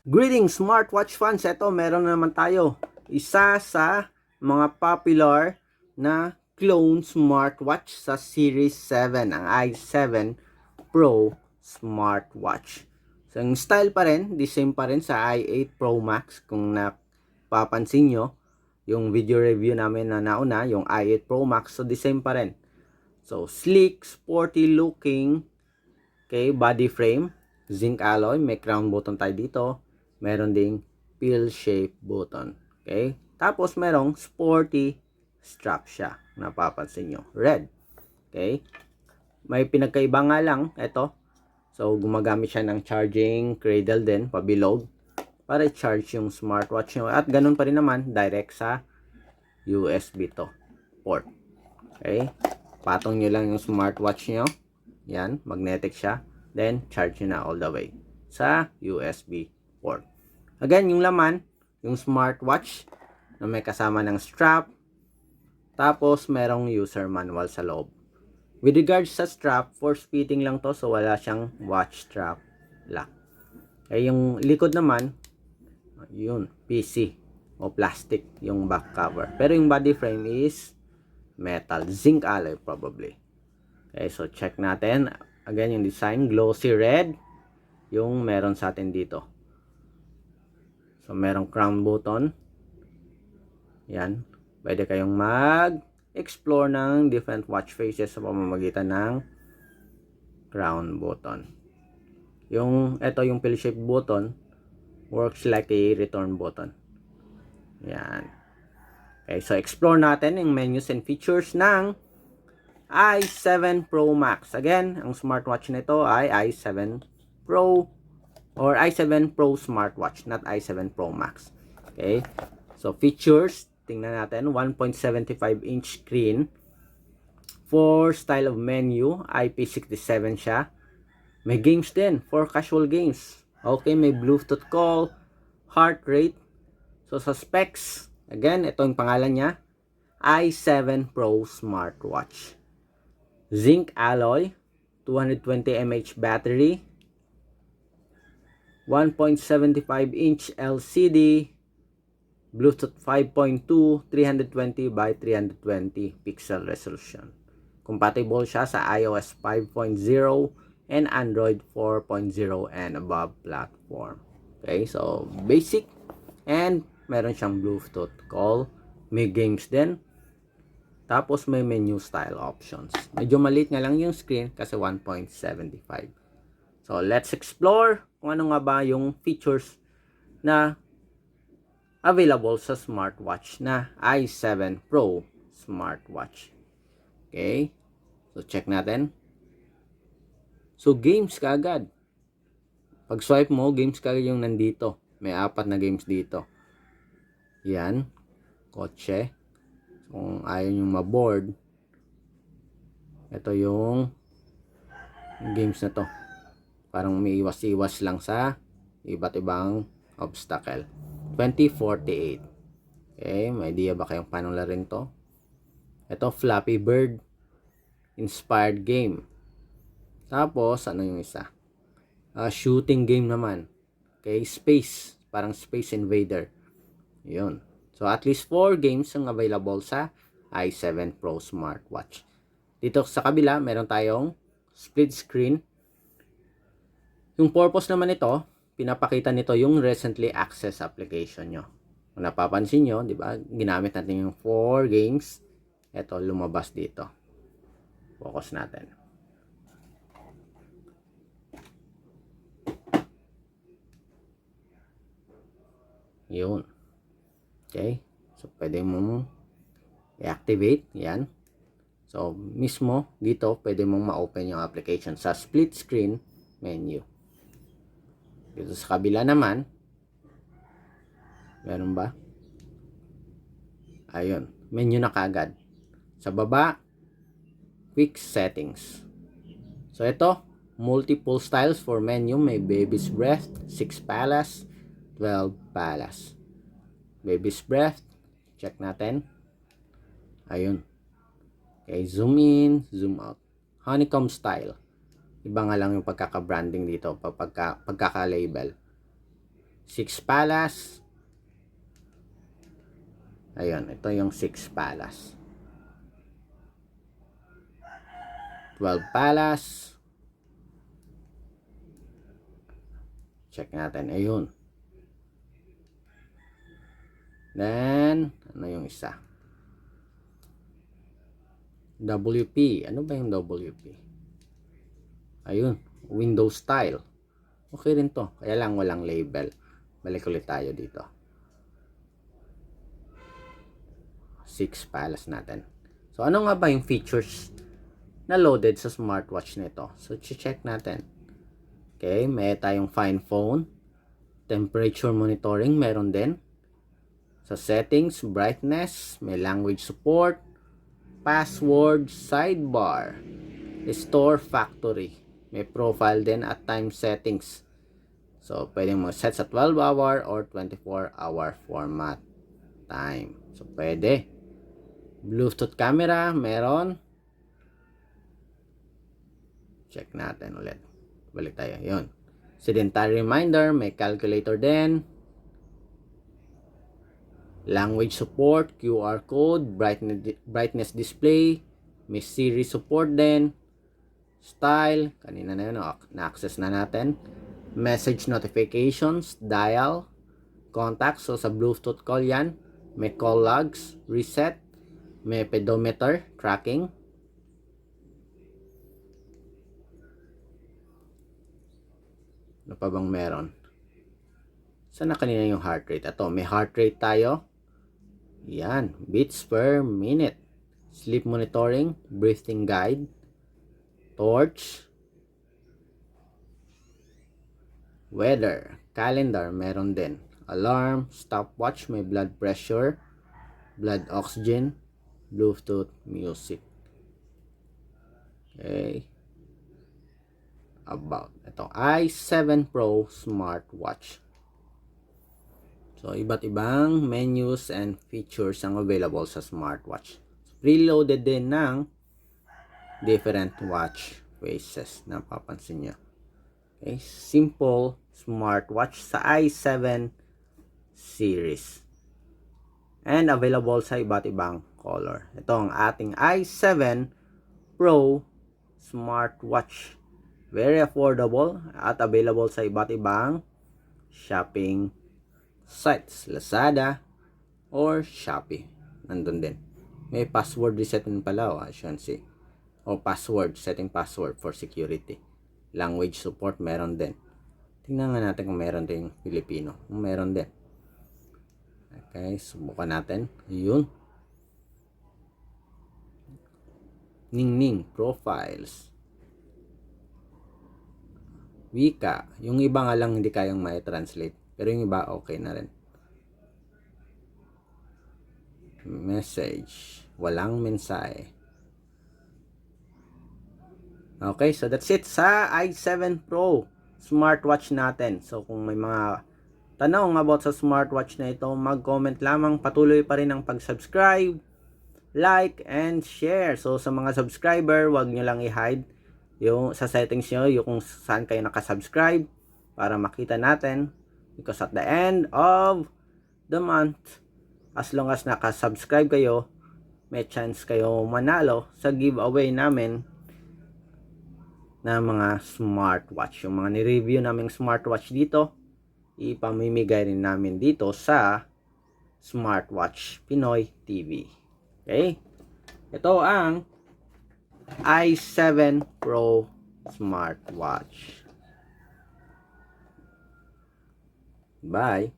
Greetings smartwatch fans! Ito meron na naman tayo. Isa sa mga popular na clone smartwatch sa Series 7, ang i7 Pro Smartwatch. So, yung style pa rin, the same pa rin sa i8 Pro Max. Kung napapansin nyo, yung video review namin na nauna, yung i8 Pro Max, so the same pa rin. So, sleek, sporty looking, okay, body frame, zinc alloy, may crown button tayo dito. Meron ding pill shape button. Okay? Tapos merong sporty strap siya. Napapansin nyo. Red. Okay? May pinagkaiba nga lang. Ito. So, gumagamit siya ng charging cradle din. Pabilog. Para i-charge yung smartwatch nyo. At ganun pa rin naman. Direct sa USB to. Port. Okay? Patong nyo lang yung smartwatch nyo. Yan. Magnetic siya. Then, charge nyo na all the way sa USB port. Again, yung laman, yung smartwatch na may kasama ng strap. Tapos, merong user manual sa loob. With regards sa strap, force fitting lang to, so wala siyang watch strap lock. Eh, yung likod naman, yun, PC o plastic yung back cover. Pero yung body frame is metal, zinc alloy probably. Okay, so check natin. Again, yung design, glossy red, yung meron sa atin dito. So, merong crown button. Yan. Pwede kayong mag-explore ng different watch faces sa pamamagitan ng crown button. Ito yung pill shape button, works like a return button. Yan. Okay, so explore natin yung menus and features ng i7 Pro Max. Again, ang smartwatch nito ay i7 Pro or i7 Pro Smartwatch, not i7 Pro Max. Okay? So, features, tingnan natin, 1.75-inch screen. For style of menu, IP67 siya. May games din, for casual games. Okay, may Bluetooth call, heart rate. So, sa specs, again, ito yung pangalan niya, i7 Pro Smartwatch. Zinc alloy, 220 mAh battery, 1.75-inch LCD, Bluetooth 5.2, 320 by 320 pixel resolution. Compatible siya sa iOS 5.0 and Android 4.0 and above platform. Okay, so basic, and meron siyang Bluetooth call, may games din. Tapos may menu style options. Medyo maliit nga lang yung screen kasi 1.75. So, let's explore kung ano nga ba yung features na available sa smartwatch na i7 Pro Smartwatch. Okay? So, check natin. So, games kaagad. Pag swipe mo, games kaagad yung nandito. May 4 na games dito. Yan. Kotse. Kung ayaw nyo maboard, ito yung games na to. Parang umiiwas-iwas lang sa iba't ibang obstacle. 2048. Okay, may idea ba kayong paano larin to? Ito, Flappy Bird inspired game. Tapos, ano yung isa? Shooting game naman. Okay, space. Parang Space Invader. Yun. So, at least 4 games ang available sa i7 Pro Smartwatch. Dito sa kabila, meron tayong split screen. Yung purpose naman nito, pinapakita nito yung recently accessed application nyo. Kung napapansin nyo, di ba, ginamit natin yung 4 games. Ito, lumabas dito. Focus natin. Yun. Okay. So, pwede mo i-activate. Yan. So, mismo dito, pwede mong ma-open yung application sa split screen menu. Dito sa kabila naman, meron ba? Ayun, menu na kaagad. Sa baba, quick settings. So, ito, multiple styles for menu. May baby's breath, 6 palace, 12 palace. Baby's breath, check natin. Ayun. Okay, zoom in, zoom out. Honeycomb style. Iba nga lang yung pagkaka-branding dito, pagkaka-label. 6 palas. Ayun, ito yung 6 palas. 12 palas. Check natin. Ayun. Then, ano yung isa? WP. Ano ba yung WP? Ayun. Windows style. Okay rin to. Kaya lang walang label. Balik ulit tayo dito. 6 palas natin. So, ano nga ba yung features na loaded sa smartwatch nito? So, check natin. Okay, may tayong find phone. Temperature monitoring, meron din. Sa settings, brightness, may language support. Password, sidebar. Restore factory. May profile din at time settings. So, pwedeng mag-set sa 12-hour or 24-hour format. Time. So, pwede. Bluetooth camera, meron. Check natin ulit. Balik tayo. Yun. Sedentary reminder, may calculator din. Language support, QR code, brightness display, may Siri support din. Style, kanina na yun, na-access na natin. Message notifications, dial, contacts, so sa Bluetooth call yan. May call logs, reset, may pedometer, tracking. Ano pa bang meron? Saan na kanina yung heart rate? Ito, may heart rate tayo. Yan, beats per minute. Sleep monitoring, breathing guide, torch, weather, calendar, meron din. Alarm, stopwatch, may blood pressure, blood oxygen, Bluetooth, music. Okay. About ito, i7 Pro Smartwatch. So, iba't ibang menus and features ang available sa smartwatch. Preloaded din ng different watch faces. Napapansin nyo. Okay, simple smartwatch sa i7 series. And available sa iba't ibang color. Ito ang ating i7 Pro Smartwatch. Very affordable at available sa iba't ibang shopping sites, Lazada or Shopee. Nandun din. May password reset din pala, as you can see. O password, setting password for security. Language support, meron din. Tingnan nga natin kung meron din Filipino. Meron din. Okay, subukan natin. Yun. Ningning, profiles. Wika. Yung iba nga lang hindi kayang mai-translate. Pero yung iba okay na rin. Message. Walang mensahe. Okay, so that's it sa i7 Pro smartwatch natin. So kung may mga tanong about sa smartwatch na ito, mag-comment lamang. Patuloy pa rin ang pag-subscribe, like, and share. So sa mga subscriber, wag nyo lang i-hide yung sa settings nyo, yung kung saan kayo nakasubscribe para makita natin. Because at the end of the month, as long as nakasubscribe kayo, may chance kayo manalo sa giveaway namin na mga smartwatch. Yung mga ni-review naming smartwatch dito, ipamimigay rin namin dito sa Smartwatch Pinoy TV. Okay? Ito ang i7 Pro Smartwatch. Bye!